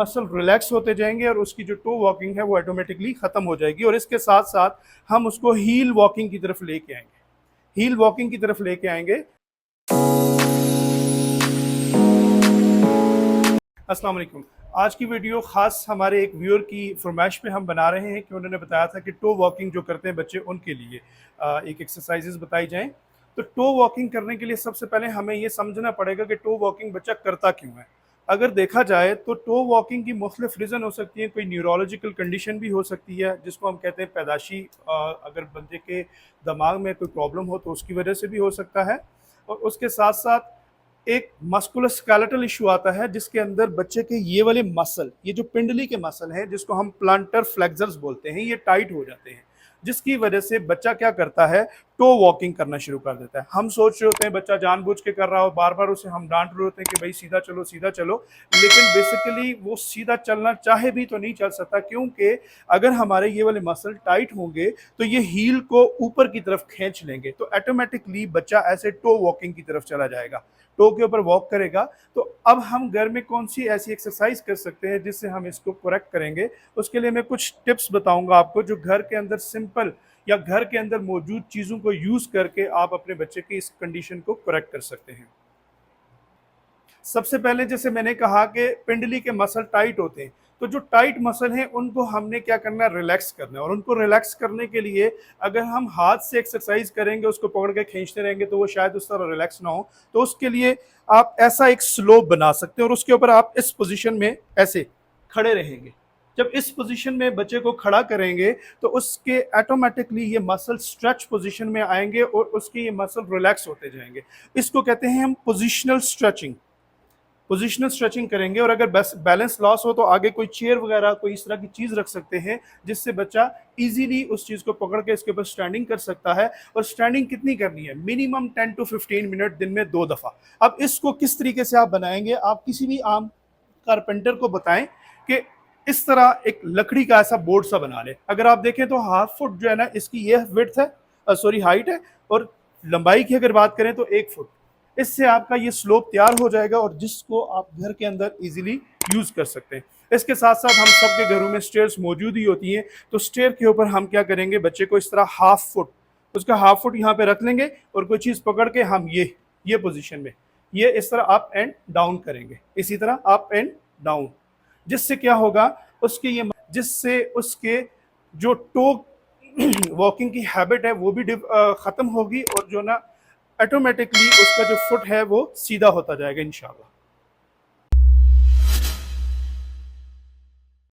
Muscle relax होते जाएंगे और उसकी जो टो वॉकिंग है वो ऑटोमेटिकली ख़त्म हो जाएगी। और इसके साथ साथ हम उसको हील वॉकिंग की तरफ लेके आएंगे, हील वॉकिंग की तरफ लेके आएंगे। अस्सलाम वालेकुम। आज की वीडियो ख़ास हमारे एक व्यूअर की फरमाइश पे हम बना रहे हैं कि उन्होंने बताया था कि टो वॉकिंग जो करते हैं बच्चे उनके लिए एक एक्सरसाइजेज बताई जाएं। तो टो वॉकिंग करने के लिए सबसे पहले हमें ये समझना पड़ेगा कि टो वॉकिंग बच्चा करता क्यों है। अगर देखा जाए तो टो वॉकिंग की मुख्तलिफ रीज़न हो सकती है। कोई न्यूरोलॉजिकल कंडीशन भी हो सकती है जिसको हम कहते हैं पैदाशी, अगर बंदे के दिमाग में कोई प्रॉब्लम हो तो उसकी वजह से भी हो सकता है। और उसके साथ साथ एक मस्कुलोस्केलेटल इशू आता है जिसके अंदर बच्चे के ये वाले मसल, ये जो पिंडली के मसल हैं जिसको हम प्लांटर फ्लेक्सर्स बोलते हैं, ये टाइट हो जाते हैं, जिसकी वजह से बच्चा क्या करता है, टो वॉकिंग करना शुरू कर देता है। हम सोच रहे होते हैं बच्चा जानबूझ के कर रहा हो, बार बार उसे हम डांट रहे होते हैं कि भाई सीधा चलो सीधा चलो, लेकिन बेसिकली वो सीधा चलना चाहे भी तो नहीं चल सकता, क्योंकि अगर हमारे ये वाले मसल टाइट होंगे तो ये हील को ऊपर की तरफ खींच लेंगे, तो ऑटोमेटिकली बच्चा ऐसे टो वॉकिंग की तरफ चला जाएगा, टो के ऊपर वॉक करेगा। तो अब हम घर में कौन सी ऐसी एक्सरसाइज कर सकते हैं जिससे हम इसको करेक्ट करेंगे। उसके लिए मैं कुछ टिप्स बताऊंगा आपको जो घर के अंदर सिंपल या घर के अंदर मौजूद चीज़ों को यूज़ करके आप अपने बच्चे की इस कंडीशन को करेक्ट कर सकते हैं। सबसे पहले जैसे मैंने कहा कि पिंडली के मसल टाइट होते हैं, तो जो टाइट मसल हैं उनको हमने क्या करना है, रिलैक्स करना है। और उनको रिलैक्स करने के लिए अगर हम हाथ से एक्सरसाइज करेंगे, उसको पकड़ के खींचते रहेंगे तो वो शायद उस तरह रिलैक्स ना हो। तो उसके लिए आप ऐसा एक स्लोप बना सकते हैं और उसके ऊपर आप इस पोजीशन में ऐसे खड़े रहेंगे। जब इस पोजीशन में बच्चे को खड़ा करेंगे तो उसके ऑटोमेटिकली ये मसल स्ट्रेच पोजीशन में आएंगे और उसके ये मसल रिलैक्स होते जाएंगे। इसको कहते हैं हम पोजिशनल स्ट्रेचिंग। पोजिशनल स्ट्रेचिंग करेंगे। और अगर बैलेंस लॉस हो तो आगे कोई चेयर वगैरह कोई इस तरह की चीज़ रख सकते हैं जिससे बच्चा इजीली उस चीज़ को पकड़ के इसके ऊपर स्टैंडिंग कर सकता है। और स्टैंडिंग कितनी करनी है, मिनिमम 10 to 15 मिनट दिन में 2 दफ़ा। अब इसको किस तरीके से आप बनाएंगे, आप किसी भी आम कारपेंटर को बताएं कि इस तरह एक लकड़ी का ऐसा बोर्ड सा बना ले। अगर आप देखें तो हाफ फुट जो है ना इसकी ये विड्थ है, सॉरी हाइट है, और लंबाई की अगर बात करें तो 1 फुट। इससे आपका ये स्लोप तैयार हो जाएगा और जिसको आप घर के अंदर इजीली यूज कर सकते हैं। इसके साथ साथ हम सबके घरों में स्टेयर्स मौजूद ही होती हैं, तो स्टेयर के ऊपर हम क्या करेंगे, बच्चे को इस तरह हाफ फुट, उसका हाफ फुट यहाँ पे रख लेंगे और कोई चीज़ पकड़ के हम ये पोजीशन में ये इस तरह अप एंड डाउन करेंगे, इसी तरह अप एंड डाउन। जिससे क्या होगा, उसके ये जिससे उसके जो टो वॉकिंग की हैबिट है वो भी ख़त्म होगी और जो ना ऑटोमेटिकली उसका जो फुट है वो सीधा होता जाएगा इंशाल्लाह।